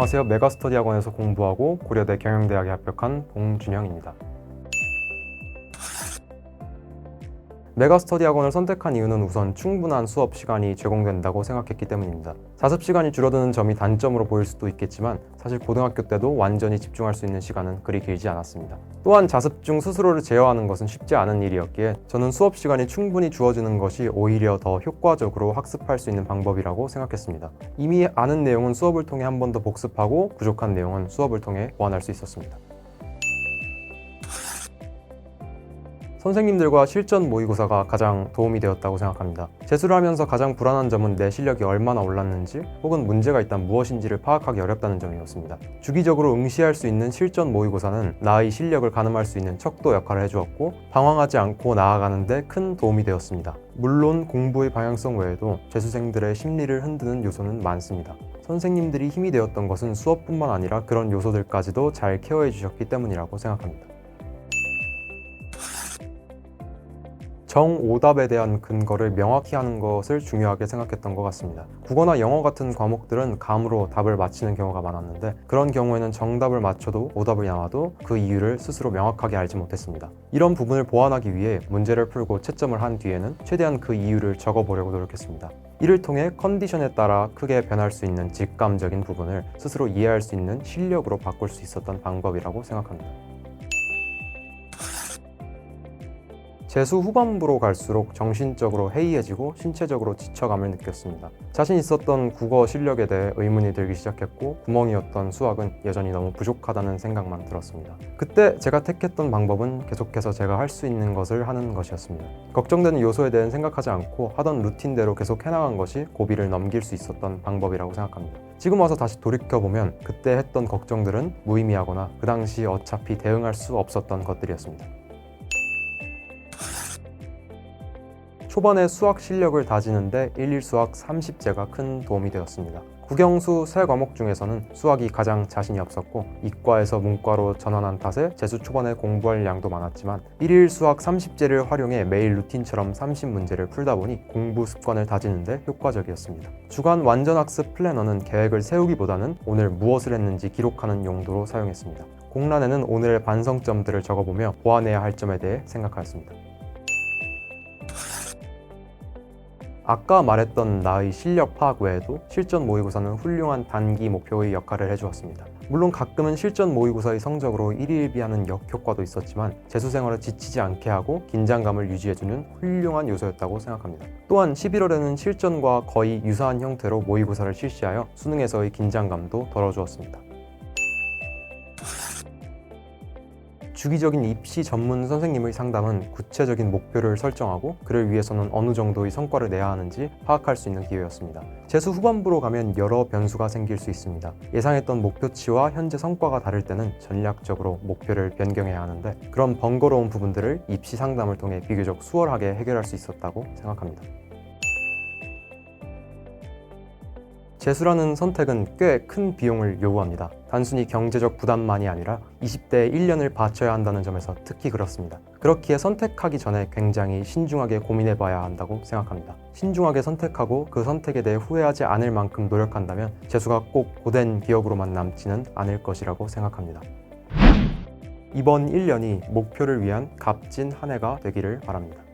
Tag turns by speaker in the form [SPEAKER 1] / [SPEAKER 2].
[SPEAKER 1] 안녕하세요. 메가스터디 학원에서 공부하고 고려대 경영대학에 합격한 봉준영입니다. 메가스터디 학원을 선택한 이유는 우선 충분한 수업 시간이 제공된다고 생각했기 때문입니다. 자습 시간이 줄어드는 점이 단점으로 보일 수도 있겠지만 사실 고등학교 때도 완전히 집중할 수 있는 시간은 그리 길지 않았습니다. 또한 자습 중 스스로를 제어하는 것은 쉽지 않은 일이었기에 저는 수업 시간이 충분히 주어지는 것이 오히려 더 효과적으로 학습할 수 있는 방법이라고 생각했습니다. 이미 아는 내용은 수업을 통해 한 번 더 복습하고 부족한 내용은 수업을 통해 보완할 수 있었습니다. 선생님들과 실전 모의고사가 가장 도움이 되었다고 생각합니다. 재수를 하면서 가장 불안한 점은 내 실력이 얼마나 올랐는지 혹은 문제가 있다면 무엇인지를 파악하기 어렵다는 점이었습니다. 주기적으로 응시할 수 있는 실전 모의고사는 나의 실력을 가늠할 수 있는 척도 역할을 해주었고 방황하지 않고 나아가는 데 큰 도움이 되었습니다. 물론 공부의 방향성 외에도 재수생들의 심리를 흔드는 요소는 많습니다. 선생님들이 힘이 되었던 것은 수업뿐만 아니라 그런 요소들까지도 잘 케어해 주셨기 때문이라고 생각합니다. 정오답에 대한 근거를 명확히 하는 것을 중요하게 생각했던 것 같습니다. 국어나 영어 같은 과목들은 감으로 답을 맞히는 경우가 많았는데 그런 경우에는 정답을 맞춰도 오답이 나와도 그 이유를 스스로 명확하게 알지 못했습니다. 이런 부분을 보완하기 위해 문제를 풀고 채점을 한 뒤에는 최대한 그 이유를 적어보려고 노력했습니다. 이를 통해 컨디션에 따라 크게 변할 수 있는 직감적인 부분을 스스로 이해할 수 있는 실력으로 바꿀 수 있었던 방법이라고 생각합니다. 재수 후반부로 갈수록 정신적으로 해이해지고 신체적으로 지쳐감을 느꼈습니다. 자신 있었던 국어 실력에 대해 의문이 들기 시작했고 구멍이었던 수학은 여전히 너무 부족하다는 생각만 들었습니다. 그때 제가 택했던 방법은 계속해서 제가 할 수 있는 것을 하는 것이었습니다. 걱정되는 요소에 대해 생각하지 않고 하던 루틴대로 계속 해나간 것이 고비를 넘길 수 있었던 방법이라고 생각합니다. 지금 와서 다시 돌이켜보면 그때 했던 걱정들은 무의미하거나 그 당시 어차피 대응할 수 없었던 것들이었습니다. 초반에 수학 실력을 다지는데 1 수학 30제가 큰 도움이 되었습니다. 국영수 3과목 중에서는 수학이 가장 자신이 없었고 이과에서 문과로 전환한 탓에 재수 초반에 공부할 양도 많았지만 1 수학 30제를 활용해 매일 루틴처럼 30문제를 풀다 보니 공부 습관을 다지는데 효과적이었습니다. 주간 완전학습 플래너는 계획을 세우기보다는 오늘 무엇을 했는지 기록하는 용도로 사용했습니다. 공란에는 오늘의 반성점들을 적어보며 보완해야 할 점에 대해 생각하였습니다. 아까 말했던 나의 실력 파악 외에도 실전 모의고사는 훌륭한 단기 목표의 역할을 해주었습니다. 물론 가끔은 실전 모의고사의 성적으로 일희일비하는 역효과도 있었지만 재수생활을 지치지 않게 하고 긴장감을 유지해주는 훌륭한 요소였다고 생각합니다. 또한 11월에는 실전과 거의 유사한 형태로 모의고사를 실시하여 수능에서의 긴장감도 덜어주었습니다. 주기적인 입시 전문 선생님의 상담은 구체적인 목표를 설정하고 그를 위해서는 어느 정도의 성과를 내야 하는지 파악할 수 있는 기회였습니다. 재수 후반부로 가면 여러 변수가 생길 수 있습니다. 예상했던 목표치와 현재 성과가 다를 때는 전략적으로 목표를 변경해야 하는데 그런 번거로운 부분들을 입시 상담을 통해 비교적 수월하게 해결할 수 있었다고 생각합니다. 재수라는 선택은 꽤 큰 비용을 요구합니다. 단순히 경제적 부담만이 아니라 20대에 1년을 바쳐야 한다는 점에서 특히 그렇습니다. 그렇기에 선택하기 전에 굉장히 신중하게 고민해봐야 한다고 생각합니다. 신중하게 선택하고 그 선택에 대해 후회하지 않을 만큼 노력한다면 재수가 꼭 고된 기억으로만 남지는 않을 것이라고 생각합니다. 이번 1년이 목표를 위한 값진 한 해가 되기를 바랍니다.